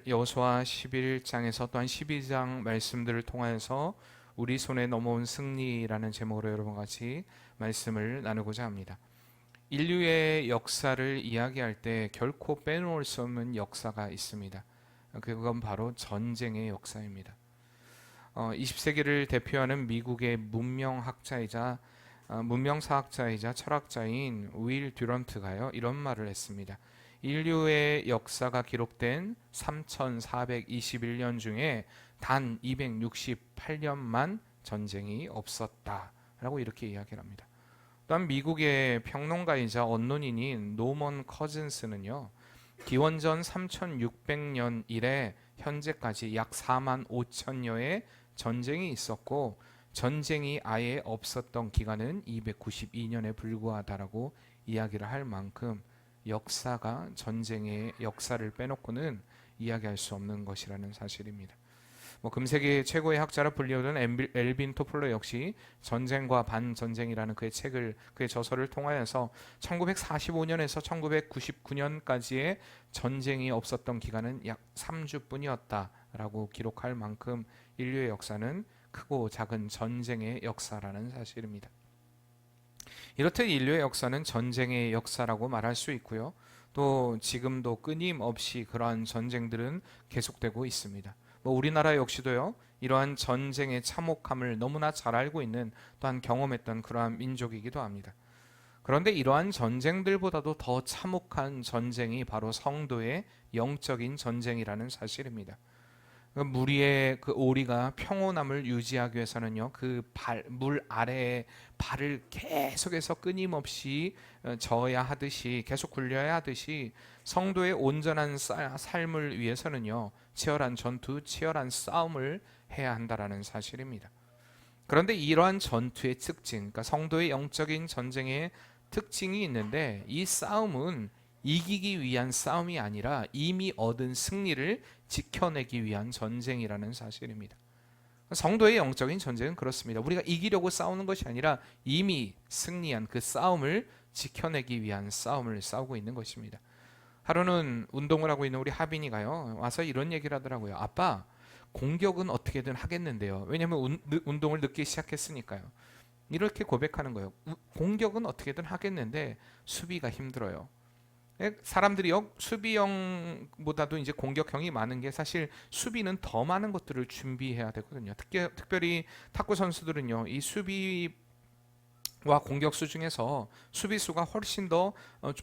여호수아 11장에서 또한 12장 말씀들을 통하여서 우리 손에 넘어온 승리라는 제목으로 여러분과 같이 말씀을 나누고자 합니다. 인류의 역사를 이야기할 때 결코 빼놓을 수 없는 역사가 있습니다. 그건 바로 전쟁의 역사입니다. 20세기를 대표하는 미국의 문명사학자이자 철학자인 윌 듀런트가요, 이런 말을 했습니다. 인류의 역사가 기록된 3421년 중에 단 268년만 전쟁이 없었다라고 이렇게 이야기를 합니다. 또한 미국의 평론가이자 언론인인 노먼 커즌스는요, 기원전 3600년 이래 현재까지 약 4만 5천여의 전쟁이 있었고 전쟁이 아예 없었던 기간은 292년에 불과하다라고 이야기를 할 만큼 역사가 전쟁의 역사를 빼놓고는 이야기할 수 없는 것이라는 사실입니다. 금세기 최고의 학자라 불리우던 엘빈 토플러 역시 전쟁과 반전쟁이라는 그의 저서를 통하여서 1945년에서 1999년까지의 전쟁이 없었던 기간은 약 3주뿐이었다라고 기록할 만큼 인류의 역사는 크고 작은 전쟁의 역사라는 사실입니다. 이렇듯 인류의 역사는 전쟁의 역사라고 말할 수 있고요. 또 지금도 끊임없이 그러한 전쟁들은 계속되고 있습니다. 우리나라 역시도요, 이러한 전쟁의 참혹함을 너무나 잘 알고 있는, 또한 경험했던 그러한 민족이기도 합니다. 그런데 이러한 전쟁들보다도 더 참혹한 전쟁이 바로 성도의 영적인 전쟁이라는 사실입니다. 무리의 그 오리가 평온함을 유지하기 위해서는요, 물 아래에 발을 계속해서 끊임없이 저어야 하듯이, 계속 굴려야 하듯이 성도의 온전한 삶을 위해서는요, 치열한 전투, 치열한 싸움을 해야 한다라는 사실입니다. 그런데 이러한 전투의 특징, 그러니까 성도의 영적인 전쟁의 특징이 있는데, 이 싸움은 이기기 위한 싸움이 아니라 이미 얻은 승리를 지켜내기 위한 전쟁이라는 사실입니다. 성도의 영적인 전쟁은 그렇습니다. 우리가 이기려고 싸우는 것이 아니라 이미 승리한 그 싸움을 지켜내기 위한 싸움을 싸우고 있는 것입니다. 하루는 운동을 하고 있는 우리 하빈이가요, 와서 이런 얘기를 하더라고요. 아빠, 공격은 어떻게든 하겠는데요. 왜냐하면 운동을 늦게 시작했으니까요. 이렇게 고백하는 거예요. 공격은 어떻게든 하겠는데 수비가 힘들어요. 사람들이요, 수비형보다도 이제 공격형이 많은 게, 사실 수비는 더 많은 것들을 준비해야 되거든요. 특별히 탁구 선수들은요, 이 수비와 공격수 중에서 수비수가 훨씬 더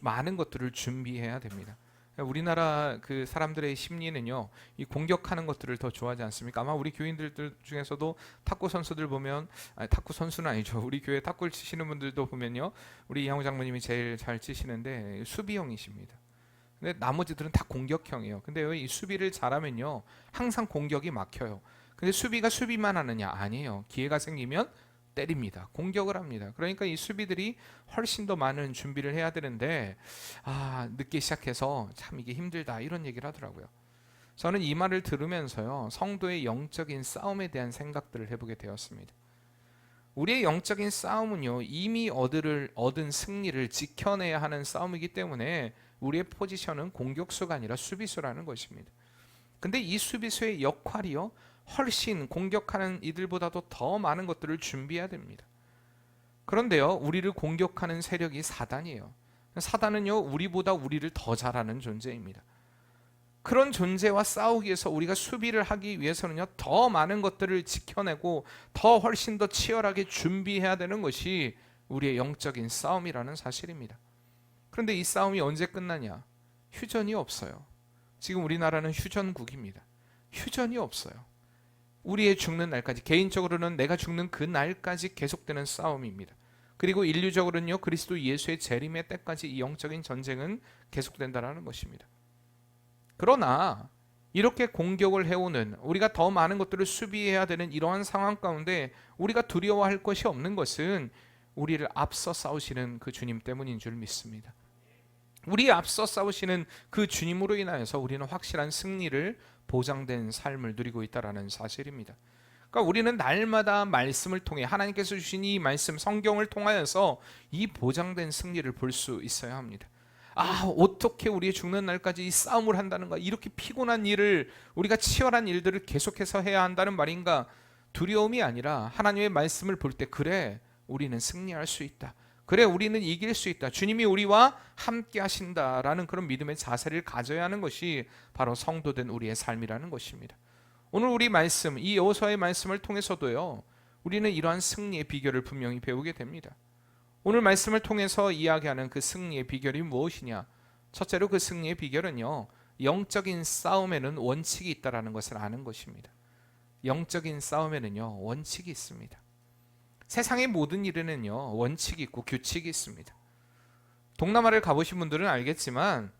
많은 것들을 준비해야 됩니다. 우리나라 그 사람들의 심리는요, 이 공격하는 것들을 더 좋아하지 않습니까? 아마 우리 교인들 중에서도 탁구 선수들 보면, 탁구 선수는 아니죠, 우리 교회 탁구를 치시는 분들도 보면요, 우리 이양호 장모님이 제일 잘 치시는데 수비형이십니다. 근데 나머지들은 다 공격형이에요. 근데 이 수비를 잘하면요, 항상 공격이 막혀요. 근데 수비가 수비만 하느냐? 아니에요. 기회가 생기면 때립니다. 공격을 합니다. 그러니까 이 수비들이 훨씬 더 많은 준비를 해야 되는데, 늦게 시작해서 참 이게 힘들다, 이런 얘기를 하더라고요. 저는 이 말을 들으면서요, 성도의 영적인 싸움에 대한 생각들을 해보게 되었습니다. 우리의 영적인 싸움은요, 이미 얻은 승리를 지켜내야 하는 싸움이기 때문에 우리의 포지션은 공격수가 아니라 수비수라는 것입니다. 근데 이 수비수의 역할이요, 훨씬 공격하는 이들보다도 더 많은 것들을 준비해야 됩니다. 그런데요, 우리를 공격하는 세력이 사단이에요. 사단은요, 우리를 더 잘하는 존재입니다. 그런 존재와 싸우기 위해서 우리가 수비를 하기 위해서는요, 더 많은 것들을 지켜내고 훨씬 더 치열하게 준비해야 되는 것이 우리의 영적인 싸움이라는 사실입니다. 그런데 이 싸움이 언제 끝나냐? 휴전이 없어요. 지금 우리나라는 휴전국입니다. 휴전이 없어요. 우리의 죽는 날까지, 개인적으로는 내가 죽는 그 날까지 계속되는 싸움입니다. 그리고 인류적으로는요, 그리스도 예수의 재림의 때까지 이 영적인 전쟁은 계속된다는 것입니다. 그러나 이렇게 공격을 해오는, 우리가 더 많은 것들을 수비해야 되는 이러한 상황 가운데 우리가 두려워할 것이 없는 것은 우리를 앞서 싸우시는 그 주님 때문인 줄 믿습니다. 우리 앞서 싸우시는 그 주님으로 인하여서 우리는 확실한 승리를 보장된 삶을 누리고 있다는 사실입니다. 그러니까 우리는 날마다 말씀을 통해, 하나님께서 주신 이 말씀, 성경을 통하여서 이 보장된 승리를 볼 수 있어야 합니다. 어떻게 우리의 죽는 날까지 이 싸움을 한다는가? 이렇게 피곤한 일을, 우리가 치열한 일들을 계속해서 해야 한다는 말인가? 두려움이 아니라 하나님의 말씀을 볼 때, 그래, 우리는 승리할 수 있다. 그래, 우리는 이길 수 있다. 주님이 우리와 함께 하신다라는 그런 믿음의 자세를 가져야 하는 것이 바로 성도된 우리의 삶이라는 것입니다. 오늘 우리 말씀, 이 여호수아의 말씀을 통해서도요, 우리는 이러한 승리의 비결을 분명히 배우게 됩니다. 오늘 말씀을 통해서 이야기하는 그 승리의 비결이 무엇이냐? 첫째로 그 승리의 비결은요, 영적인 싸움에는 원칙이 있다라는 것을 아는 것입니다. 영적인 싸움에는요, 원칙이 있습니다. 세상의 모든 일에는요, 원칙이 있고 규칙이 있습니다. 동남아를 가보신 분들은 알겠지만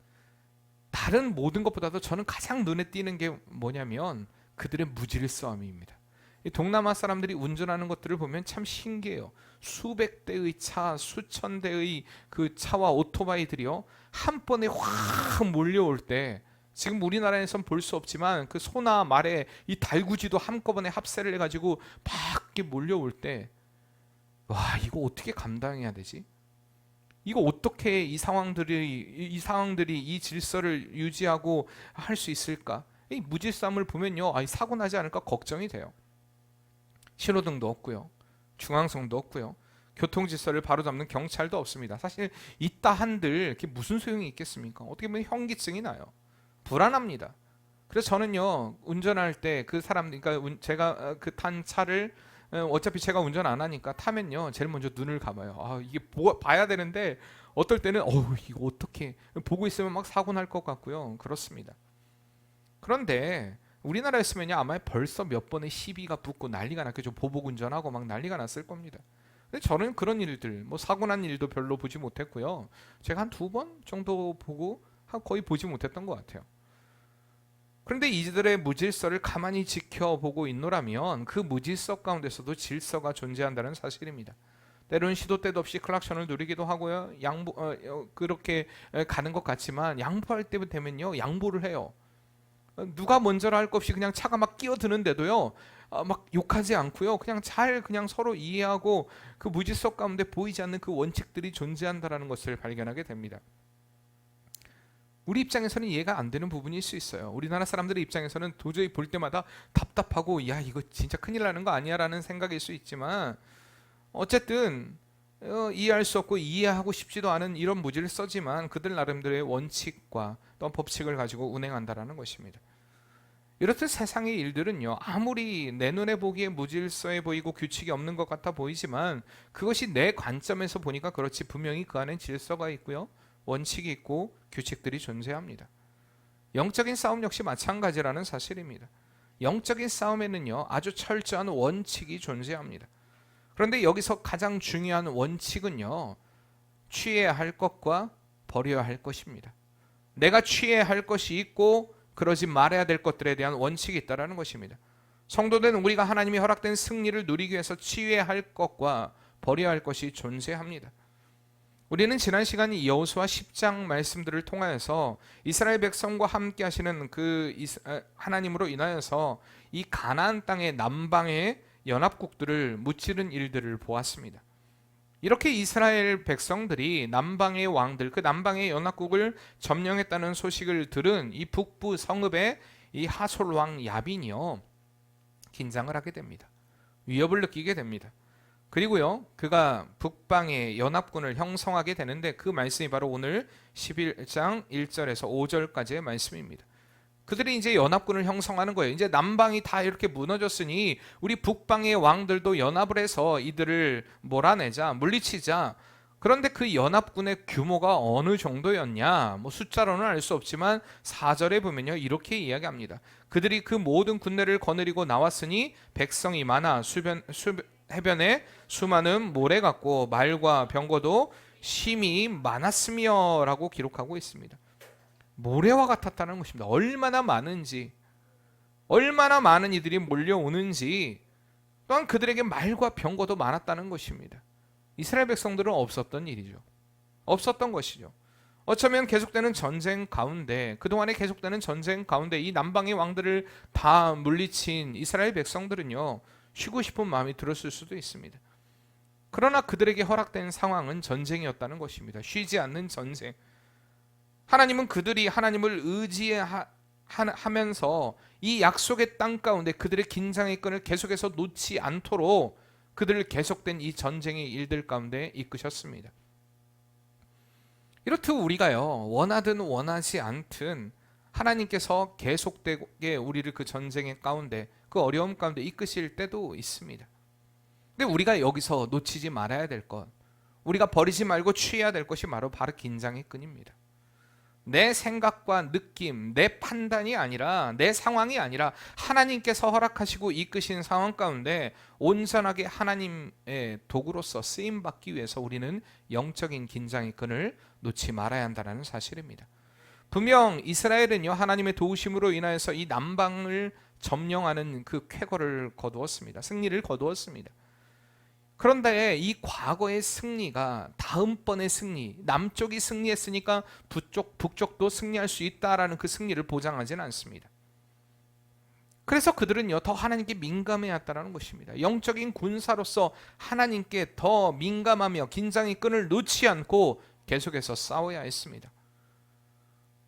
다른 모든 것보다도 저는 가장 눈에 띄는 게 뭐냐면 그들의 무질서함입니다. 이 동남아 사람들이 운전하는 것들을 보면 참 신기해요. 수백 대의 차, 수천 대의 그 차와 오토바이들이요, 한 번에 확 몰려올 때, 지금 우리나라에선 볼 수 없지만 그 소나 말에 이 달구지도 한꺼번에 합세를 해가지고 막 몰려올 때, 와, 이거 어떻게 감당해야 되지? 이거 어떻게 이 상황들이 이 질서를 유지하고 할 수 있을까? 이 무질서함을 보면요, 사고 나지 않을까 걱정이 돼요. 신호등도 없고요, 중앙선도 없고요, 교통 질서를 바로잡는 경찰도 없습니다. 사실 있다 한들 그게 무슨 소용이 있겠습니까? 어떻게 보면 현기증이 나요. 불안합니다. 그래서 저는요, 운전할 때 그 사람, 그러니까 제가 그 탄 차를, 어차피 제가 운전 안 하니까 타면요, 제일 먼저 눈을 감아요. 이게 봐야 되는데 어떨 때는 이거 어떻게 보고 있으면 막 사고 날 것 같고요. 그렇습니다. 그런데 우리나라였으면요, 아마 벌써 몇 번의 시비가 붙고 난리가 났겠죠. 보복 운전하고 막 난리가 났을 겁니다. 근데 저는 그런 일들, 사고 난 일도 별로 보지 못했고요. 제가 한 2번 정도 보고 거의 보지 못했던 것 같아요. 그런데 이들의 무질서를 가만히 지켜보고 있노라면 그 무질서 가운데서도 질서가 존재한다는 사실입니다. 때로는 시도 때도 없이 클락션을 누리기도 하고요, 그렇게 가는 것 같지만 양보할 때 되면요, 양보를 해요. 누가 먼저라 할 것 없이 그냥 차가 막 끼어드는데도요, 막 욕하지 않고요, 그냥 서로 이해하고 그 무질서 가운데 보이지 않는 그 원칙들이 존재한다는 것을 발견하게 됩니다. 우리 입장에서는 이해가 안 되는 부분일 수 있어요. 우리나라 사람들의 입장에서는 도저히 볼 때마다 답답하고, 야, 이거 진짜 큰일 나는 거 아니야 라는 생각일 수 있지만, 어쨌든 이해할 수 없고 이해하고 싶지도 않은 이런 무질서지만 그들 나름대로의 원칙과 또 법칙을 가지고 운행한다라는 것입니다. 이렇듯 세상의 일들은요, 아무리 내 눈에 보기에 무질서해 보이고 규칙이 없는 것 같아 보이지만 그것이 내 관점에서 보니까 그렇지, 분명히 그 안에 질서가 있고요, 원칙이 있고 규칙들이 존재합니다. 영적인 싸움 역시 마찬가지라는 사실입니다. 영적인 싸움에는요, 아주 철저한 원칙이 존재합니다. 그런데 여기서 가장 중요한 원칙은요, 취해야 할 것과 버려야 할 것입니다. 내가 취해야 할 것이 있고 그러지 말아야 될 것들에 대한 원칙이 있다는 것입니다. 성도된 우리가 하나님이 허락된 승리를 누리기 위해서 취해야 할 것과 버려야 할 것이 존재합니다. 우리는 지난 시간 여호수아 10장 말씀들을 통하여서 이스라엘 백성과 함께 하시는 그 하나님으로 인하여서 이 가나안 땅의 남방의 연합국들을 무찌른 일들을 보았습니다. 이렇게 이스라엘 백성들이 남방의 왕들, 그 남방의 연합국을 점령했다는 소식을 들은 이 북부 성읍의 이 하솔 왕 야빈이요, 긴장을 하게 됩니다. 위협을 느끼게 됩니다. 그리고요, 그가 북방의 연합군을 형성하게 되는데 그 말씀이 바로 오늘 11장 1절에서 5절까지의 말씀입니다. 그들이 이제 연합군을 형성하는 거예요. 이제 남방이 다 이렇게 무너졌으니 우리 북방의 왕들도 연합을 해서 이들을 몰아내자, 물리치자. 그런데 그 연합군의 규모가 어느 정도였냐? 숫자로는 알 수 없지만 4절에 보면요, 이렇게 이야기합니다. 그들이 그 모든 군대를 거느리고 나왔으니 백성이 많아 해변에 수많은 모래 같고 말과 병거도 심히 많았으며 라고 기록하고 있습니다. 모래와 같았다는 것입니다. 얼마나 많은지, 얼마나 많은 이들이 몰려오는지, 또한 그들에게 말과 병거도 많았다는 것입니다. 이스라엘 백성들은 없었던 일이죠. 없었던 것이죠. 어쩌면 계속되는 전쟁 가운데, 그동안에 계속되는 전쟁 가운데 이 남방의 왕들을 다 물리친 이스라엘 백성들은요, 쉬고 싶은 마음이 들었을 수도 있습니다. 그러나 그들에게 허락된 상황은 전쟁이었다는 것입니다. 쉬지 않는 전쟁. 하나님은 그들이 하나님을 의지하면서 이 약속의 땅 가운데 그들의 긴장의 끈을 계속해서 놓지 않도록 그들을 계속된 이 전쟁의 일들 가운데 이끄셨습니다. 이렇듯 우리가요, 원하든 원하지 않든 하나님께서 계속되게 우리를 그 전쟁의 가운데, 그 어려움 가운데 이끄실 때도 있습니다. 근데 우리가 여기서 놓치지 말아야 될 것, 우리가 버리지 말고 취해야 될 것이 바로 긴장의 끈입니다. 내 생각과 느낌, 내 판단이 아니라, 내 상황이 아니라 하나님께서 허락하시고 이끄신 상황 가운데 온전하게 하나님의 도구로서 쓰임받기 위해서 우리는 영적인 긴장의 끈을 놓지 말아야 한다는 사실입니다. 분명 이스라엘은요, 하나님의 도우심으로 인하여서 이 남방을 점령하는 그 쾌거를 거두었습니다. 승리를 거두었습니다. 그런데 이 과거의 승리가 다음번의 승리, 남쪽이 승리했으니까 북쪽도 승리할 수 있다라는 그 승리를 보장하지는 않습니다. 그래서 그들은요, 더 하나님께 민감해야 했다는 것입니다. 영적인 군사로서 하나님께 더 민감하며 긴장의 끈을 놓지 않고 계속해서 싸워야 했습니다.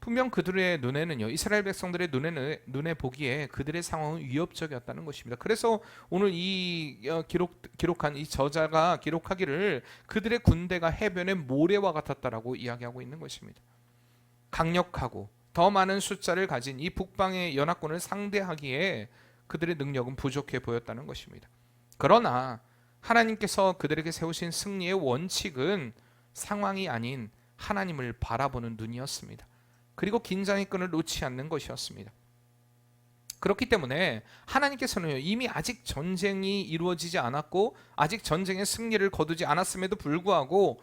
분명 그들의 눈에는요, 이스라엘 백성들의 눈에 보기에 그들의 상황은 위협적이었다는 것입니다. 그래서 오늘 이 기록한 이 저자가 기록하기를 그들의 군대가 해변의 모래와 같았다라고 이야기하고 있는 것입니다. 강력하고 더 많은 숫자를 가진 이 북방의 연합군을 상대하기에 그들의 능력은 부족해 보였다는 것입니다. 그러나 하나님께서 그들에게 세우신 승리의 원칙은 상황이 아닌 하나님을 바라보는 눈이었습니다. 그리고 긴장의 끈을 놓지 않는 것이었습니다. 그렇기 때문에 하나님께서는 이미 아직 전쟁이 이루어지지 않았고 아직 전쟁의 승리를 거두지 않았음에도 불구하고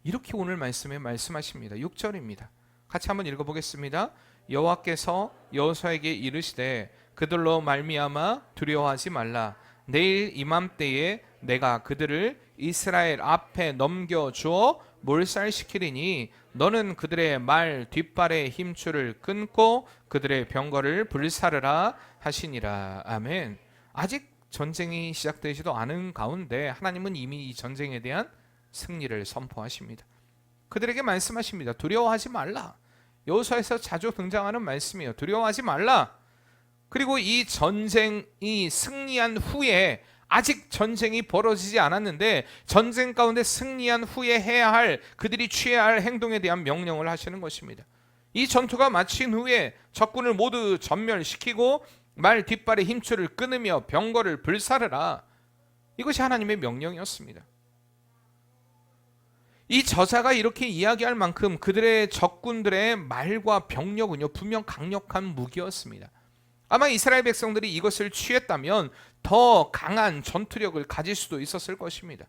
이렇게 오늘 말씀에 말씀하십니다. 6절입니다. 같이 한번 읽어보겠습니다. 여호와께서 여호수아에게 이르시되 그들로 말미암아 두려워하지 말라. 내일 이맘때에 내가 그들을 이스라엘 앞에 넘겨주어 몰살시키리니 너는 그들의 말 뒷발의 힘줄을 끊고 그들의 병거를 불사르라 하시니라. 아멘. 아직 전쟁이 시작되지도 않은 가운데 하나님은 이미 이 전쟁에 대한 승리를 선포하십니다. 그들에게 말씀하십니다. 두려워하지 말라. 여호수아에서 자주 등장하는 말씀이에요. 두려워하지 말라. 그리고 이 전쟁이 승리한 후에 아직 전쟁이 벌어지지 않았는데 전쟁 가운데 승리한 후에 해야 할, 그들이 취해야 할 행동에 대한 명령을 하시는 것입니다. 이 전투가 마친 후에 적군을 모두 전멸시키고 말 뒷발의 힘줄을 끊으며 병거를 불사르라. 이것이 하나님의 명령이었습니다. 이 저자가 이렇게 이야기할 만큼 그들의 적군들의 말과 병력은요, 분명 강력한 무기였습니다. 아마 이스라엘 백성들이 이것을 취했다면 더 강한 전투력을 가질 수도 있었을 것입니다.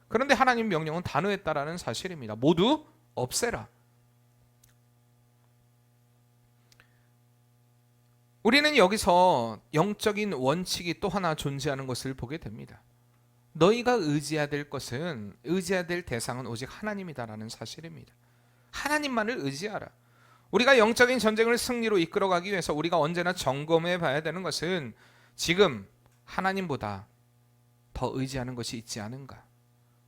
그런데 하나님 명령은 단호했다라는 사실입니다. 모두 없애라. 우리는 여기서 영적인 원칙이 또 하나 존재하는 것을 보게 됩니다. 너희가 의지해야 될 것은, 의지해야 될 대상은 오직 하나님이다라는 사실입니다. 하나님만을 의지하라. 우리가 영적인 전쟁을 승리로 이끌어가기 위해서 우리가 언제나 점검해 봐야 되는 것은 지금 하나님보다 더 의지하는 것이 있지 않은가.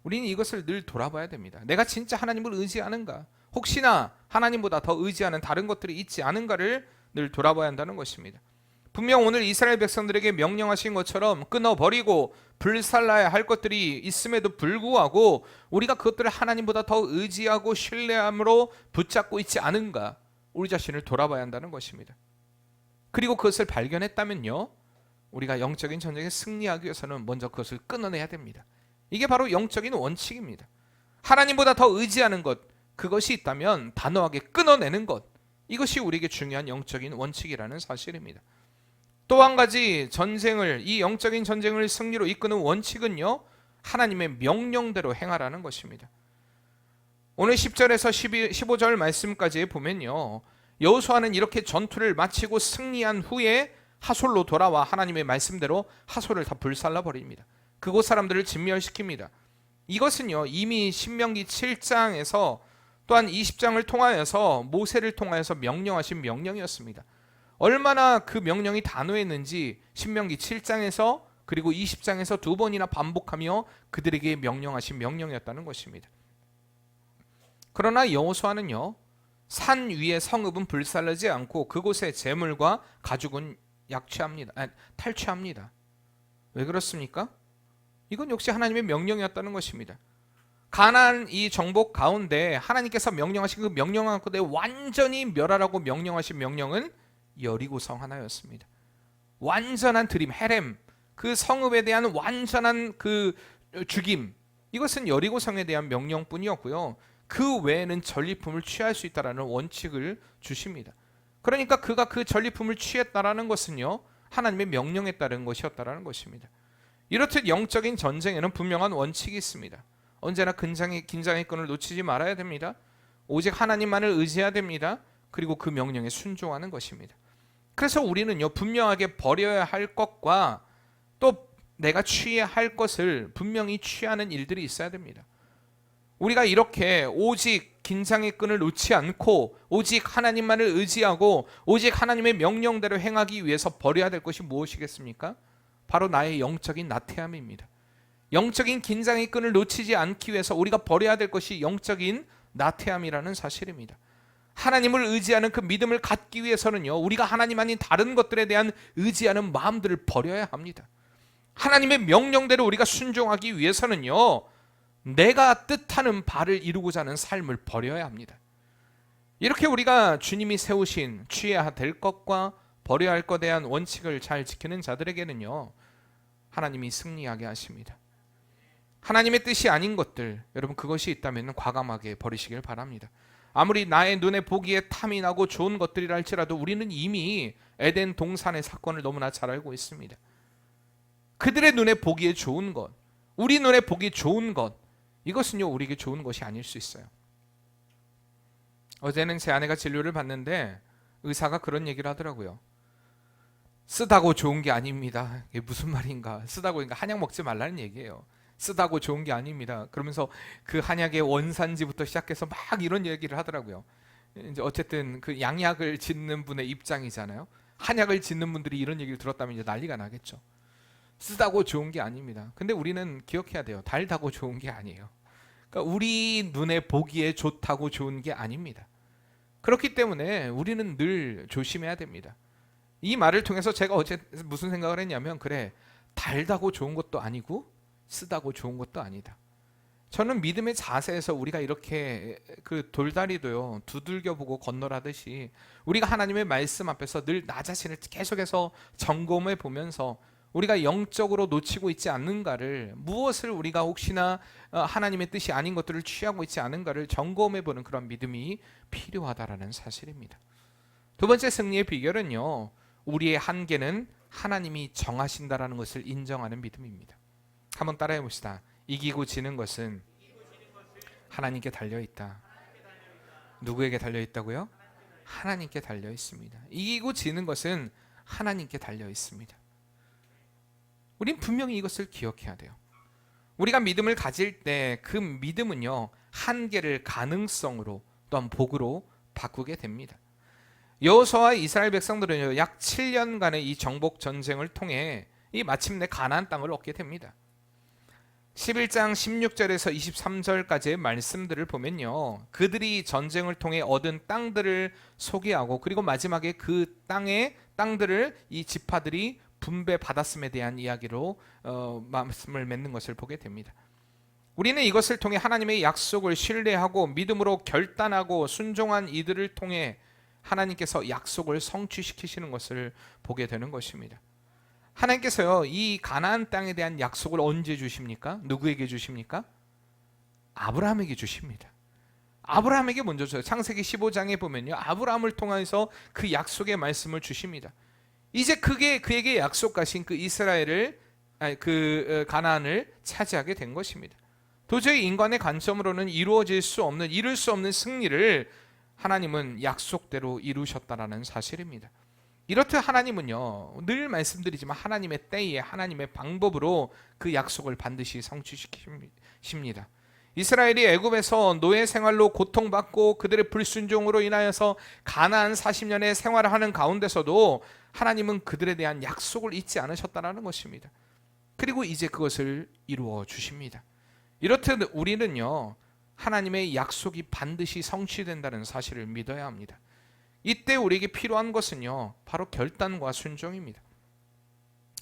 우리는 이것을 늘 돌아봐야 됩니다. 내가 진짜 하나님을 의지하는가, 혹시나 하나님보다 더 의지하는 다른 것들이 있지 않은가를 늘 돌아봐야 한다는 것입니다. 분명 오늘 이스라엘 백성들에게 명령하신 것처럼 끊어버리고 불살라야 할 것들이 있음에도 불구하고 우리가 그것들을 하나님보다 더 의지하고 신뢰함으로 붙잡고 있지 않은가, 우리 자신을 돌아봐야 한다는 것입니다. 그리고 그것을 발견했다면요, 우리가 영적인 전쟁에 승리하기 위해서는 먼저 그것을 끊어내야 됩니다. 이게 바로 영적인 원칙입니다. 하나님보다 더 의지하는 것, 그것이 있다면 단호하게 끊어내는 것, 이것이 우리에게 중요한 영적인 원칙이라는 사실입니다. 또 한 가지 이 영적인 전쟁을 승리로 이끄는 원칙은요, 하나님의 명령대로 행하라는 것입니다. 오늘 10절에서 15절 말씀까지 보면요, 여호수아는 이렇게 전투를 마치고 승리한 후에 하솔로 돌아와 하나님의 말씀대로 하솔을 다 불살라 버립니다. 그곳 사람들을 진멸시킵니다. 이것은요, 이미 신명기 7장에서 또한 20장을 통하여서 모세를 통하여서 명령하신 명령이었습니다. 얼마나 그 명령이 단호했는지 신명기 7장에서 그리고 20장에서 두 번이나 반복하며 그들에게 명령하신 명령이었다는 것입니다. 그러나 여호수아는요, 산 위의 성읍은 불살르지 않고 그곳의 재물과 가죽은 탈취합니다. 왜 그렇습니까? 이건 역시 하나님의 명령이었다는 것입니다. 가나안 이 정복 가운데 하나님께서 명령하신 그 명령한 것에 완전히 멸하라고 명령하신 명령은 여리고성 하나였습니다. 완전한 드림, 헤렘, 그 성읍에 대한 완전한 그 죽임, 이것은 여리고성에 대한 명령뿐이었고요. 그 외에는 전리품을 취할 수 있다라는 원칙을 주십니다. 그러니까 그가 그 전리품을 취했다라는 것은요, 하나님의 명령에 따른 것이었다라는 것입니다. 이렇듯 영적인 전쟁에는 분명한 원칙이 있습니다. 언제나 긴장의 끈을 놓치지 말아야 됩니다. 오직 하나님만을 의지해야 됩니다. 그리고 그 명령에 순종하는 것입니다. 그래서 우리는요, 분명하게 버려야 할 것과 또 내가 취해야 할 것을 분명히 취하는 일들이 있어야 됩니다. 우리가 이렇게 오직 긴장의 끈을 놓지 않고 오직 하나님만을 의지하고 오직 하나님의 명령대로 행하기 위해서 버려야 될 것이 무엇이겠습니까? 바로 나의 영적인 나태함입니다. 영적인 긴장의 끈을 놓치지 않기 위해서 우리가 버려야 될 것이 영적인 나태함이라는 사실입니다. 하나님을 의지하는 그 믿음을 갖기 위해서는요, 우리가 하나님 아닌 다른 것들에 대한 의지하는 마음들을 버려야 합니다. 하나님의 명령대로 우리가 순종하기 위해서는요, 내가 뜻하는 바를 이루고자 하는 삶을 버려야 합니다. 이렇게 우리가 주님이 세우신 취해야 될 것과 버려야 할 것에 대한 원칙을 잘 지키는 자들에게는요, 하나님이 승리하게 하십니다. 하나님의 뜻이 아닌 것들, 여러분 그것이 있다면 과감하게 버리시길 바랍니다. 아무리 나의 눈에 보기에 탐이 나고 좋은 것들이라 할지라도 우리는 이미 에덴 동산의 사건을 너무나 잘 알고 있습니다. 그들의 눈에 보기에 좋은 것, 우리 눈에 보기 좋은 것, 이것은요 우리에게 좋은 것이 아닐 수 있어요. 어제는 제 아내가 진료를 받는데 의사가 그런 얘기를 하더라고요. 쓰다고 좋은 게 아닙니다. 이게 무슨 말인가? 쓰다고 그러니까 한약 먹지 말라는 얘기예요. 쓰다고 좋은 게 아닙니다. 그러면서 그 한약의 원산지부터 시작해서 막 이런 얘기를 하더라고요. 이제 어쨌든 그 양약을 짓는 분의 입장이잖아요. 한약을 짓는 분들이 이런 얘기를 들었다면 이제 난리가 나겠죠. 쓰다고 좋은 게 아닙니다. 근데 우리는 기억해야 돼요. 달다고 좋은 게 아니에요. 그러니까 우리 눈에 보기에 좋다고 좋은 게 아닙니다. 그렇기 때문에 우리는 늘 조심해야 됩니다. 이 말을 통해서 제가 어제 무슨 생각을 했냐면, 그래, 달다고 좋은 것도 아니고 쓰다고 좋은 것도 아니다. 저는 믿음의 자세에서 우리가 이렇게 그 돌다리도요 두들겨보고 건너라듯이 우리가 하나님의 말씀 앞에서 늘 나 자신을 계속해서 점검해 보면서 우리가 영적으로 놓치고 있지 않는가를, 무엇을 우리가 혹시나 하나님의 뜻이 아닌 것들을 취하고 있지 않은가를 점검해 보는 그런 믿음이 필요하다라는 사실입니다. 두 번째 승리의 비결은요, 우리의 한계는 하나님이 정하신다라는 것을 인정하는 믿음입니다. 한번 따라해 봅시다. 이기고 지는 것은 하나님께 달려 있다. 누구에게 달려 있다고요? 하나님께 달려 있습니다. 이기고 지는 것은 하나님께 달려 있습니다. 우린 분명히 이것을 기억해야 돼요. 우리가 믿음을 가질 때 그 믿음은요, 한계를 가능성으로 또한 복으로 바꾸게 됩니다. 여호수아와 이스라엘 백성들은요, 약 7년간의 이 정복 전쟁을 통해 이 마침내 가나안 땅을 얻게 됩니다. 11장 16절에서 23절까지의 말씀들을 보면요, 그들이 전쟁을 통해 얻은 땅들을 소개하고, 그리고 마지막에 그 땅들을 이 지파들이 분배받았음에 대한 이야기로 말씀을 맺는 것을 보게 됩니다. 우리는 이것을 통해 하나님의 약속을 신뢰하고 믿음으로 결단하고 순종한 이들을 통해 하나님께서 약속을 성취시키시는 것을 보게 되는 것입니다. 하나님께서요, 이 가나안 땅에 대한 약속을 언제 주십니까? 누구에게 주십니까? 아브라함에게 주십니다. 아브라함에게 먼저 줘요. 창세기 15장에 보면요, 아브라함을 통해서 그 약속의 말씀을 주십니다. 이제 그에게 약속하신 그 이스라엘을, 가나안을 차지하게 된 것입니다. 도저히 인간의 관점으로는 이룰 수 없는 승리를 하나님은 약속대로 이루셨다라는 사실입니다. 이렇듯 하나님은요, 늘 말씀드리지만 하나님의 때에 하나님의 방법으로 그 약속을 반드시 성취시키십니다. 이스라엘이 애굽에서 노예 생활로 고통받고 그들의 불순종으로 인하여서 가나안 40년의 생활을 하는 가운데서도 하나님은 그들에 대한 약속을 잊지 않으셨다는 것입니다. 그리고 이제 그것을 이루어 주십니다. 이렇듯 우리는요, 하나님의 약속이 반드시 성취된다는 사실을 믿어야 합니다. 이때 우리에게 필요한 것은요, 바로 결단과 순종입니다.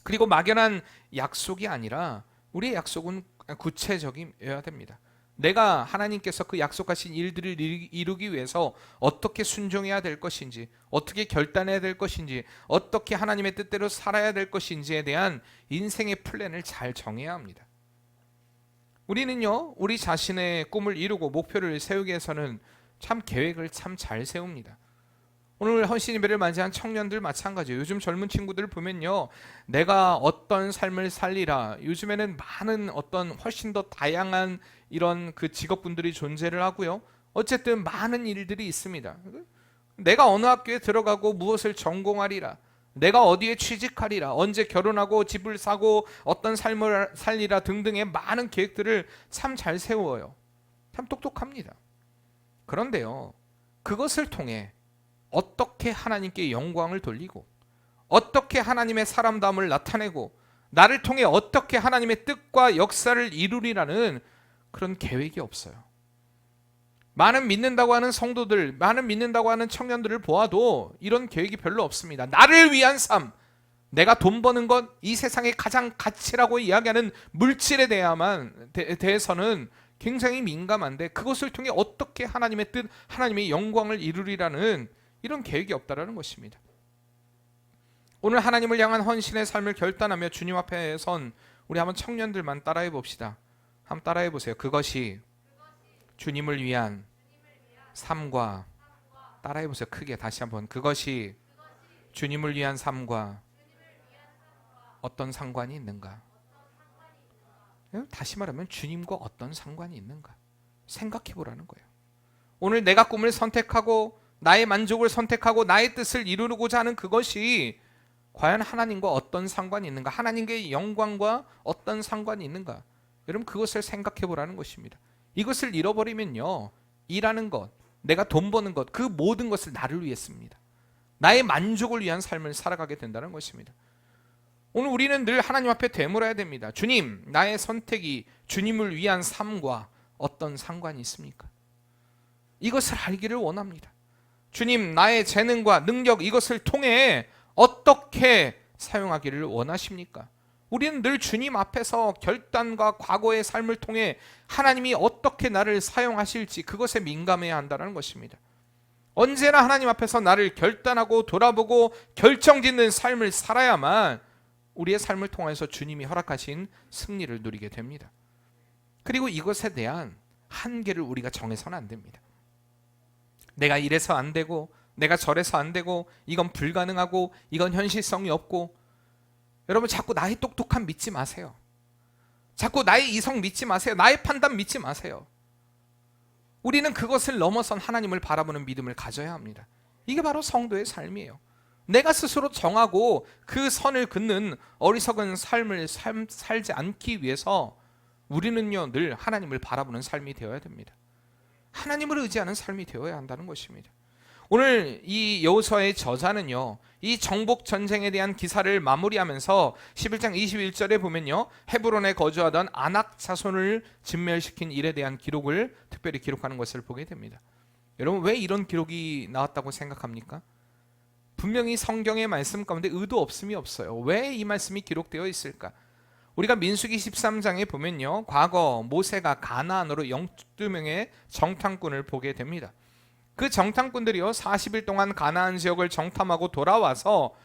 그리고 막연한 약속이 아니라 우리의 약속은 구체적이어야 됩니다. 내가 하나님께서 그 약속하신 일들을 이루기 위해서 어떻게 순종해야 될 것인지, 어떻게 결단해야 될 것인지, 어떻게 하나님의 뜻대로 살아야 될 것인지에 대한 인생의 플랜을 잘 정해야 합니다. 우리는요, 우리 자신의 꿈을 이루고 목표를 세우기 위해서는 참 계획을 참 잘 세웁니다. 오늘 헌신 예배를 맞이한 청년들 마찬가지예요. 요즘 젊은 친구들 보면요, 내가 어떤 삶을 살리라. 요즘에는 많은 어떤 훨씬 더 다양한 이런 그 직업군들이 존재를 하고요. 어쨌든 많은 일들이 있습니다. 내가 어느 학교에 들어가고 무엇을 전공하리라. 내가 어디에 취직하리라. 언제 결혼하고 집을 사고 어떤 삶을 살리라 등등의 많은 계획들을 참 잘 세워요. 참 똑똑합니다. 그런데요, 그것을 통해 어떻게 하나님께 영광을 돌리고 어떻게 하나님의 사람다움을 나타내고 나를 통해 어떻게 하나님의 뜻과 역사를 이루리라는 그런 계획이 없어요. 많은 믿는다고 하는 성도들, 많은 믿는다고 하는 청년들을 보아도 이런 계획이 별로 없습니다. 나를 위한 삶, 내가 돈 버는 것, 이 세상의 가장 가치라고 이야기하는 물질에 대해서는 굉장히 민감한데 그것을 통해 어떻게 하나님의 뜻, 하나님의 영광을 이루리라는 이런 계획이 없다라는 것입니다. 오늘 하나님을 향한 헌신의 삶을 결단하며 주님 앞에 선 우리 한번 청년들만 따라해 봅시다. 한번 따라해 보세요. 그것이 주님을 위한 삶과, 따라해 보세요. 크게 다시 한번. 그것이 주님을 위한 삶과 어떤 상관이 있는가? 다시 말하면 주님과 어떤 상관이 있는가? 생각해 보라는 거예요. 오늘 내가 꿈을 선택하고 나의 만족을 선택하고 나의 뜻을 이루고자 하는 그것이 과연 하나님과 어떤 상관이 있는가? 하나님의 영광과 어떤 상관이 있는가? 여러분, 그것을 생각해 보라는 것입니다. 이것을 잃어버리면요, 일하는 것, 내가 돈 버는 것, 그 모든 것을 나를 위해 씁니다. 나의 만족을 위한 삶을 살아가게 된다는 것입니다. 오늘 우리는 늘 하나님 앞에 되물어야 됩니다. 주님, 나의 선택이 주님을 위한 삶과 어떤 상관이 있습니까? 이것을 알기를 원합니다. 주님, 나의 재능과 능력, 이것을 통해 어떻게 사용하기를 원하십니까? 우리는 늘 주님 앞에서 결단과 과거의 삶을 통해 하나님이 어떻게 나를 사용하실지 그것에 민감해야 한다는 것입니다. 언제나 하나님 앞에서 나를 결단하고 돌아보고 결정짓는 삶을 살아야만 우리의 삶을 통해서 주님이 허락하신 승리를 누리게 됩니다. 그리고 이것에 대한 한계를 우리가 정해서는 안 됩니다. 내가 이래서 안 되고 내가 저래서 안 되고 이건 불가능하고 이건 현실성이 없고, 여러분 자꾸 나의 똑똑함 믿지 마세요. 자꾸 나의 이성 믿지 마세요. 나의 판단 믿지 마세요. 우리는 그것을 넘어선 하나님을 바라보는 믿음을 가져야 합니다. 이게 바로 성도의 삶이에요. 내가 스스로 정하고 그 선을 긋는 어리석은 삶을 살지 않기 위해서 우리는요, 늘 하나님을 바라보는 삶이 되어야 됩니다. 하나님을 의지하는 삶이 되어야 한다는 것입니다. 오늘 이 여호수아의 저자는요, 이 정복 전쟁에 대한 기사를 마무리하면서 11장 21절에 보면요, 헤브론에 거주하던 아낙 자손을 진멸시킨 일에 대한 기록을 특별히 기록하는 것을 보게 됩니다. 여러분, 왜 이런 기록이 나왔다고 생각합니까? 분명히 성경의 말씀 가운데 의도 없음이 없어요. 왜 이 말씀이 기록되어 있을까? 우리가 민수기 13장에 보면요, 과거 모세가 가나안으로 12명의 정탐꾼을 보게 됩니다. 그 정탐꾼들이요, 40일 동안 가나안 지역을 정탐하고 돌아와서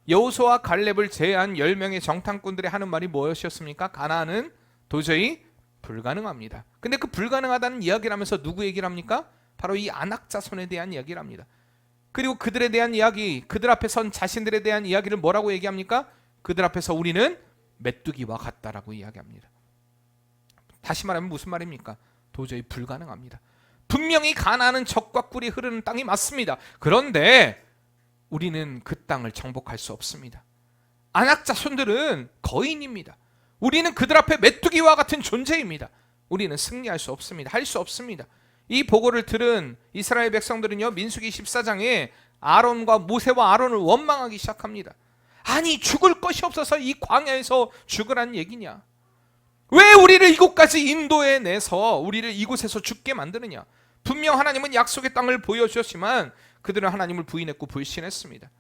여호수아와 갈렙을 제외한 10명의 정탐꾼들이 하는 말이 무엇이었습니까? 가나안은 도저히 불가능합니다. 근데 그 불가능하다는 이야기를 하면서 누구 얘기를 합니까? 바로 이 아낙 자손에 대한 이야기를 합니다. 그리고 그들에 대한 이야기, 그들 앞에 선 자신들에 대한 이야기를 뭐라고 얘기합니까? 그들 앞에서 우리는 메뚜기와 같다라고 이야기합니다. 다시 말하면 무슨 말입니까? 도저히 불가능합니다. 분명히 가나안은 적과 꿀이 흐르는 땅이 맞습니다. 그런데 우리는 그 땅을 정복할 수 없습니다. 아낙 자손들은 거인입니다. 우리는 그들 앞에 메뚜기와 같은 존재입니다. 우리는 승리할 수 없습니다. 할 수 없습니다. 이 보고를 들은 이스라엘 백성들은요, 민수기 14장에 아론과 모세와 아론을 원망하기 시작합니다. 아니, 죽을 것이 없어서 이 광야에서 죽으라는 얘기냐? 왜 우리를 이곳까지 인도해 내서 우리를 이곳에서 죽게 만드느냐? 분명 하나님은 약속의 땅을 보여주셨지만 그들은 하나님을 부인했고 불신했습니다.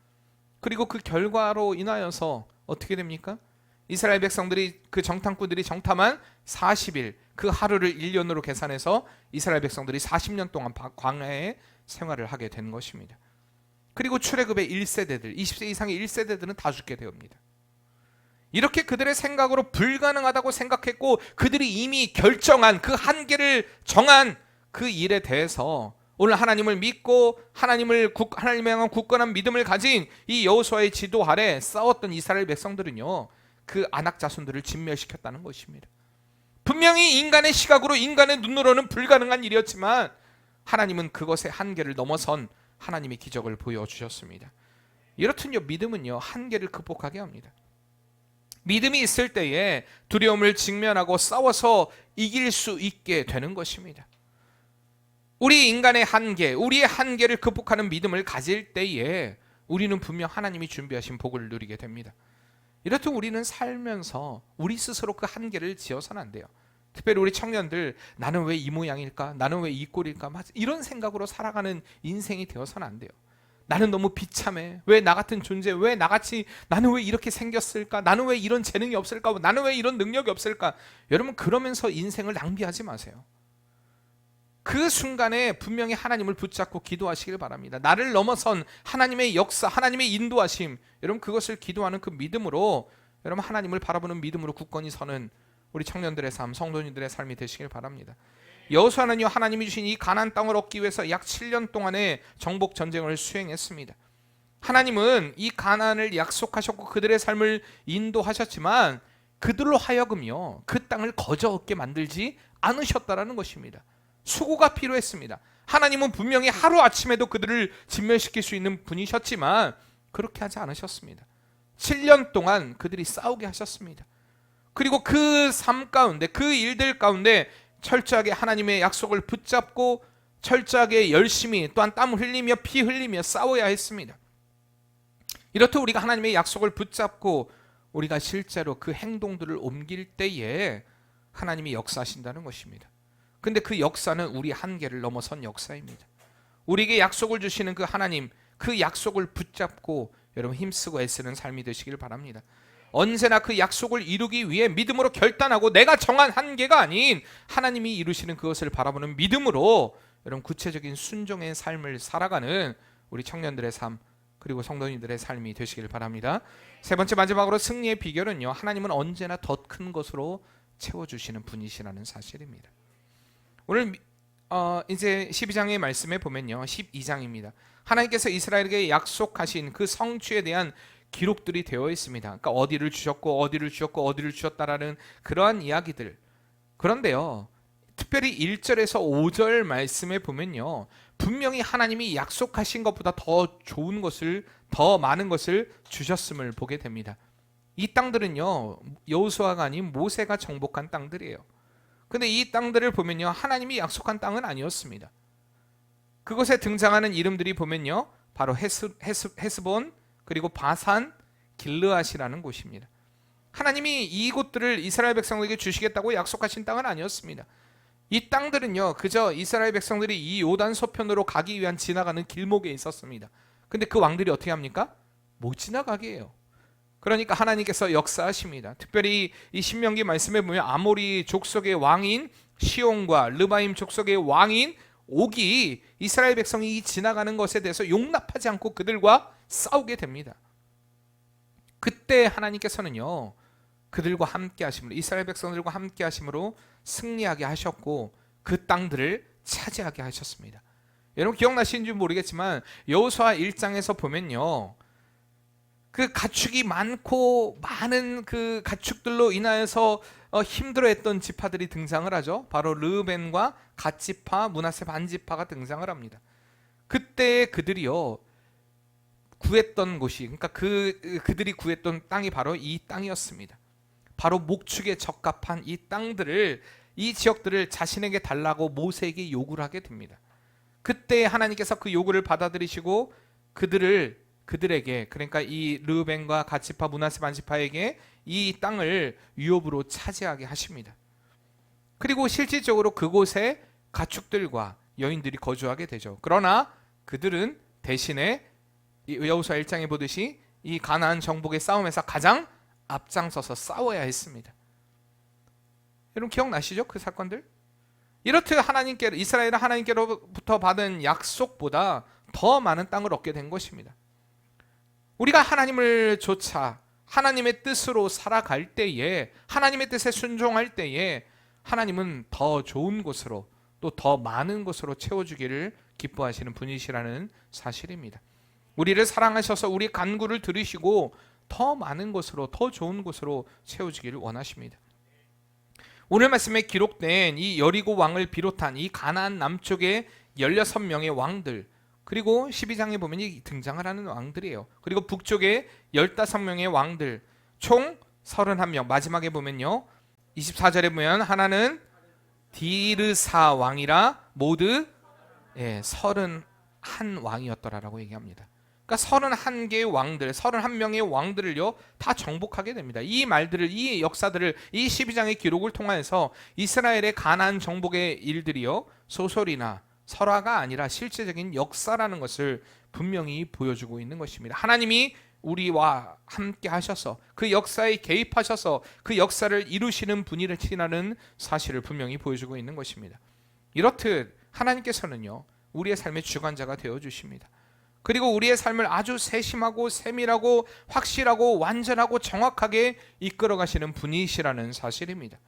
그리고 그 결과로 인하여서 어떻게 됩니까? 이스라엘 백성들이, 그 정탐꾼들이 정탐한 40일, 그 하루를 1년으로 계산해서 이스라엘 백성들이 40년 동안 광야에 생활을 하게 된 것입니다. 그리고 출애굽의 1세대들, 20세 이상의 1세대들은 다 죽게 되옵니다. 이렇게 그들의 생각으로 불가능하다고 생각했고 그들이 이미 결정한 그 한계를 정한 그 일에 대해서 오늘 하나님을 믿고 하나님을 향한 굳건한 믿음을 가진 이 여호수아의 지도 아래 싸웠던 이스라엘 백성들은요, 그 아낙 자손들을 진멸시켰다는 것입니다. 분명히 인간의 시각으로, 인간의 눈으로는 불가능한 일이었지만 하나님은 그것의 한계를 넘어선 하나님의 기적을 보여주셨습니다. 이렇듯요, 믿음은요, 한계를 극복하게 합니다. 믿음이 있을 때에 두려움을 직면하고 싸워서 이길 수 있게 되는 것입니다. 우리 인간의 한계, 우리의 한계를 극복하는 믿음을 가질 때에 우리는 분명 하나님이 준비하신 복을 누리게 됩니다. 이렇듯 우리는 살면서 우리 스스로 그 한계를 지어서는 안 돼요. 특별히 우리 청년들, 나는 왜 이 모양일까? 나는 왜 이 꼴일까? 이런 생각으로 살아가는 인생이 되어서는 안 돼요. 나는 너무 비참해. 왜 나 같은 존재, 왜 나같이, 나는 왜 이렇게 생겼을까? 나는 왜 이런 재능이 없을까? 나는 왜 이런 능력이 없을까? 여러분, 그러면서 인생을 낭비하지 마세요. 그 순간에 분명히 하나님을 붙잡고 기도하시길 바랍니다. 나를 넘어선 하나님의 역사, 하나님의 인도하심, 여러분 그것을 기도하는 그 믿음으로, 여러분 하나님을 바라보는 믿음으로 굳건히 서는 우리 청년들의 삶, 성도님들의 삶이 되시길 바랍니다. 여호수아는요, 하나님이 주신 이 가나안 땅을 얻기 위해서 약 7년 동안의 정복 전쟁을 수행했습니다. 하나님은 이 가나안을 약속하셨고 그들의 삶을 인도하셨지만 그들로 하여금요, 그 땅을 거저 얻게 만들지 않으셨다라는 것입니다. 수고가 필요했습니다. 하나님은 분명히 하루아침에도 그들을 진멸시킬 수 있는 분이셨지만 그렇게 하지 않으셨습니다. 7년 동안 그들이 싸우게 하셨습니다. 그리고 그 삶 가운데, 그 일들 가운데 철저하게 하나님의 약속을 붙잡고 철저하게 열심히, 또한 땀 흘리며 피 흘리며 싸워야 했습니다. 이렇듯 우리가 하나님의 약속을 붙잡고 우리가 실제로 그 행동들을 옮길 때에 하나님이 역사하신다는 것입니다. 근데 그 역사는 우리 한계를 넘어선 역사입니다. 우리에게 약속을 주시는 그 하나님, 그 약속을 붙잡고 여러분 힘쓰고 애쓰는 삶이 되시길 바랍니다. 언제나 그 약속을 이루기 위해 믿음으로 결단하고 내가 정한 한계가 아닌 하나님이 이루시는 그것을 바라보는 믿음으로 여러분 구체적인 순종의 삶을 살아가는 우리 청년들의 삶, 그리고 성도님들의 삶이 되시길 바랍니다. 세 번째, 마지막으로 승리의 비결은요, 하나님은 언제나 더 큰 것으로 채워주시는 분이시라는 사실입니다. 오늘 이제 12장의 말씀에 보면요, 12장입니다. 하나님께서 이스라엘에게 약속하신 그 성취에 대한 기록들이 되어 있습니다. 그러니까 어디를 주셨고 어디를 주셨고 어디를 주셨다라는 그러한 이야기들. 그런데요, 특별히 1절에서 5절 말씀에 보면요, 분명히 하나님이 약속하신 것보다 더 좋은 것을, 더 많은 것을 주셨음을 보게 됩니다. 이 땅들은요, 여호수아가 아닌 모세가 정복한 땅들이에요. 근데 이 땅들을 보면요, 하나님이 약속한 땅은 아니었습니다. 그곳에 등장하는 이름들이 보면요, 바로 헤스본, 그리고 바산, 길르앗이라는 곳입니다. 하나님이 이곳들을 이스라엘 백성에게 주시겠다고 약속하신 땅은 아니었습니다. 이 땅들은요, 그저 이스라엘 백성들이 이 요단 서편으로 가기 위한 지나가는 길목에 있었습니다. 근데 그 왕들이 어떻게 합니까? 못 지나가게 해요. 그러니까 하나님께서 역사하십니다. 특별히 이 신명기 말씀에 보면 아모리 족속의 왕인 시온과 르바임 족속의 왕인 옥이 이스라엘 백성이 지나가는 것에 대해서 용납하지 않고 그들과 싸우게 됩니다. 그때 하나님께서는요, 그들과 함께 하심으로, 이스라엘 백성들과 함께 하심으로 승리하게 하셨고 그 땅들을 차지하게 하셨습니다. 여러분 기억나시는지 모르겠지만 여호수아 1장에서 보면요, 그 가축이 많고 많은 그 가축들로 인하여서 힘들어했던 지파들이 등장을 하죠. 바로 르우벤과 갓지파, 므낫세 반지파가 등장을 합니다. 그때 그들이요 구했던 곳이, 그러니까 그들이 구했던 땅이 바로 이 땅이었습니다. 바로 목축에 적합한 이 땅들을, 이 지역들을 자신에게 달라고 모세에게 요구를 하게 됩니다. 그때 하나님께서 그 요구를 받아들이시고 그들을 그들에게, 그러니까 이 르우벤과 갓지파, 므낫세 반지파에게 이 땅을 유업으로 차지하게 하십니다. 그리고 실질적으로 그곳에 가축들과 여인들이 거주하게 되죠. 그러나 그들은 대신에 여호수아 1장에 보듯이 이 가나안 정복의 싸움에서 가장 앞장서서 싸워야 했습니다. 여러분 기억나시죠? 그 사건들? 이렇듯 이스라엘은 하나님께로부터 받은 약속보다 더 많은 땅을 얻게 된 것입니다. 우리가 하나님을 좇아 하나님의 뜻으로 살아갈 때에, 하나님의 뜻에 순종할 때에 하나님은 더 좋은 곳으로, 또 더 많은 곳으로 채워주기를 기뻐하시는 분이시라는 사실입니다. 우리를 사랑하셔서 우리 간구를 들으시고 더 많은 곳으로, 더 좋은 곳으로 채워주기를 원하십니다. 오늘 말씀에 기록된 이 여리고 왕을 비롯한 이 가나안 남쪽의 16명의 왕들, 그리고 12장에 보면 등장을 하는 왕들이에요. 그리고 북쪽에 15명의 왕들, 총 31명. 마지막에 보면요, 24절에 보면 하나는 디르사 왕이라 모두 31왕이었더라라고 얘기합니다. 그러니까 31개의 왕들, 31명의 왕들을요 다 정복하게 됩니다. 이 말들을, 이 역사들을 이 12장의 기록을 통해서 이스라엘의 가나안 정복의 일들이요 소설이나 설화가 아니라 실제적인 역사라는 것을 분명히 보여주고 있는 것입니다. 하나님이 우리와 함께 하셔서 그 역사에 개입하셔서 그 역사를 이루시는 분이라는 사실을 분명히 보여주고 있는 것입니다. 이렇듯 하나님께서는요 우리의 삶의 주관자가 되어주십니다. 그리고 우리의 삶을 아주 세심하고 세밀하고 확실하고 완전하고 정확하게 이끌어 가시는 분이시라는 사실입니다.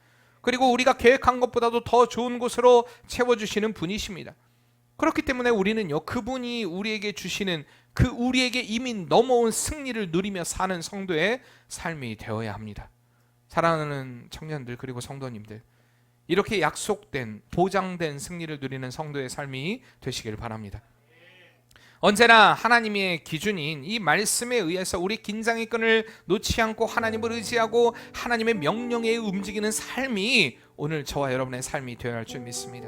그리고 우리가 계획한 것보다도 더 좋은 곳으로 채워주시는 분이십니다. 그렇기 때문에 우리는요 그분이 우리에게 주시는 그 우리에게 이미 넘어온 승리를 누리며 사는 성도의 삶이 되어야 합니다. 사랑하는 청년들, 그리고 성도님들, 이렇게 약속된, 보장된 승리를 누리는 성도의 삶이 되시길 바랍니다. 언제나 하나님의 기준인 이 말씀에 의해서 우리 긴장의 끈을 놓지 않고 하나님을 의지하고 하나님의 명령에 움직이는 삶이 오늘 저와 여러분의 삶이 되어야 할 줄 믿습니다.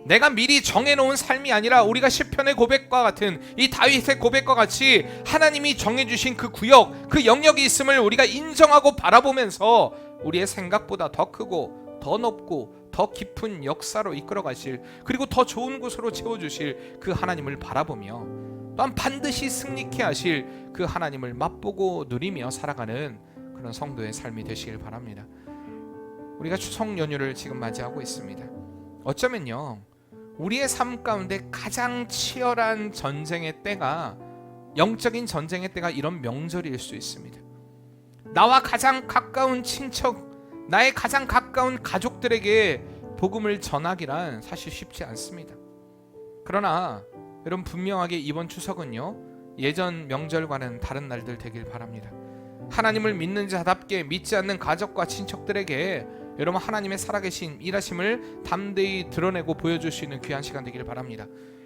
내가 미리 정해놓은 삶이 아니라 우리가 시편의 고백과 같은 이 다윗의 고백과 같이 하나님이 정해주신 그 구역, 그 영역이 있음을 우리가 인정하고 바라보면서 우리의 생각보다 더 크고 더 높고 더 깊은 역사로 이끌어 가실, 그리고 더 좋은 곳으로 채워주실 그 하나님을 바라보며 또한 반드시 승리케 하실 그 하나님을 맛보고 누리며 살아가는 그런 성도의 삶이 되시길 바랍니다. 우리가 추석 연휴를 지금 맞이하고 있습니다. 어쩌면요 우리의 삶 가운데 가장 치열한 전쟁의 때가, 영적인 전쟁의 때가 이런 명절일 수 있습니다. 나와 가장 가까운 친척, 나의 가장 가까운 가족들에게 복음을 전하기란 사실 쉽지 않습니다. 그러나 여러분 분명하게 이번 추석은요 예전 명절과는 다른 날들 되길 바랍니다. 하나님을 믿는 자답게 믿지 않는 가족과 친척들에게 여러분 하나님의 살아계신 일하심을 담대히 드러내고 보여줄 수 있는 귀한 시간 되기를 바랍니다.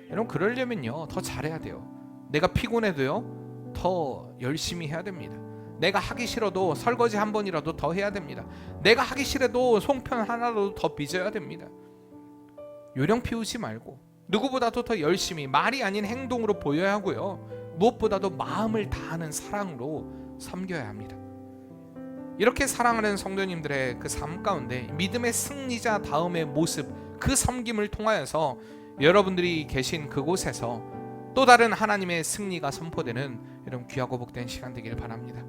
여러분 그러려면요 더 잘해야 돼요. 내가 피곤해도요 더 열심히 해야 됩니다. 내가 하기 싫어도 설거지 한 번이라도 더 해야 됩니다. 내가 하기 싫어도 송편 하나라도 더 빚어야 됩니다. 요령 피우지 말고 누구보다도 더 열심히, 말이 아닌 행동으로 보여야 하고요 무엇보다도 마음을 다하는 사랑으로 섬겨야 합니다. 이렇게 사랑하는 성도님들의 그 삶 가운데 믿음의 승리자 다음의 모습, 그 섬김을 통하여서 여러분들이 계신 그곳에서 또 다른 하나님의 승리가 선포되는 이런 귀하고 복된 시간 되기를 바랍니다.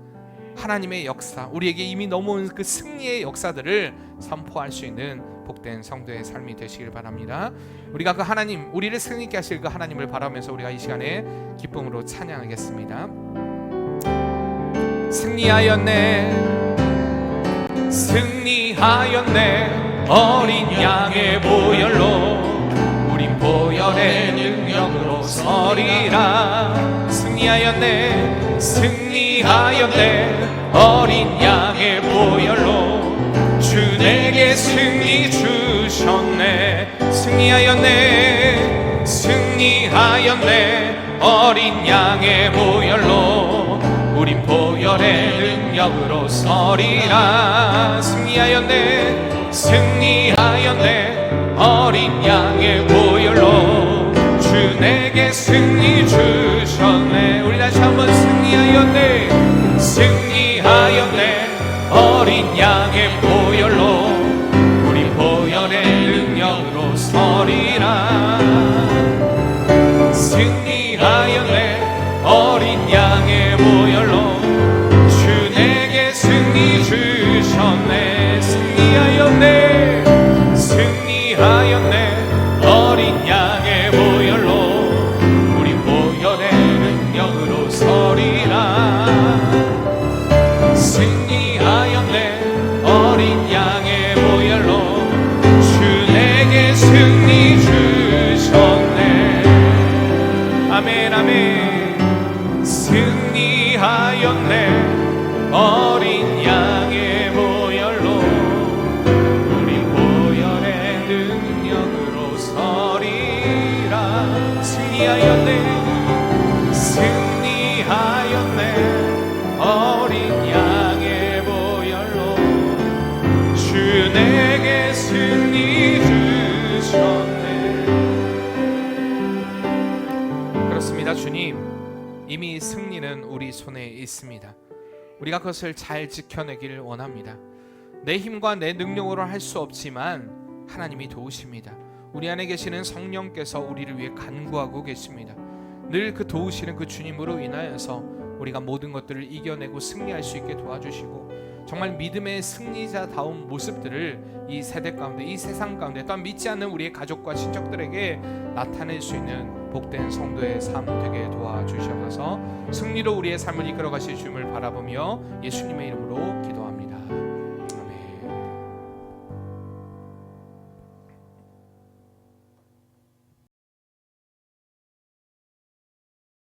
하나님의 역사, 우리에게 이미 넘어온 그 승리의 역사들을 선포할 수 있는 복된 성도의 삶이 되시길 바랍니다. 우리가 그 하나님, 우리를 승리케 하실 그 하나님을 바라면서 우리가 이 시간에 기쁨으로 찬양하겠습니다. 승리하였네, 승리하였네, 어린 양의 보혈로 우린 보혈의 능력으로 서리라. 승리하였네, 승리하였네, 어린 양의 보혈로 주 내게 승리 주셨네. 승리하였네, 승리하였네, 어린 양의 보혈로 우린 보혈의 능력으로 서리라. 승리하였네, 승리하였네, 어린 양의 보혈로 주 내게 승리 주셨네. 우리 다시 한번 승리하였네 승리하였네 어린 양의 보혈로 우리 보혈의 능력으로 서리라 승리하였네 어린 양의 보혈로 주 내게 승리 주셨네 승리하였네 승리하였네 어린 양의 보혈로 우리 보혈의 능력으로 서리라 승리하였네 어린 양의 보혈로 주 내게 승리 주셨네 아멘 아멘 승리하였네 어린 양의 보혈로 우리 보혈의 능력으로 서리라 승리하였네 승리하였네 어린 양의 보혈로 주 내게 승리 주셨네 그렇습니다 주님 이미 승리는 우리 손에 있습니다 우리가 그것을 잘 지켜내길 원합니다 내 힘과 내 능력으로 할 수 없지만 하나님이 도우십니다 우리 안에 계시는 성령께서 우리를 위해 간구하고 계십니다 늘 그 도우시는 그 주님으로 인하여서 우리가 모든 것들을 이겨내고 승리할 수 있게 도와주시고 정말 믿음의 승리자다운 모습들을 이 세대 가운데 이 세상 가운데 또한 믿지 않는 우리의 가족과 친척들에게 나타낼 수 있는 복된 성도의 삶 되게 도와주셔서 승리로 우리의 삶을 이끌어 가실 주님을 바라보며 예수님의 이름으로 기도합니다.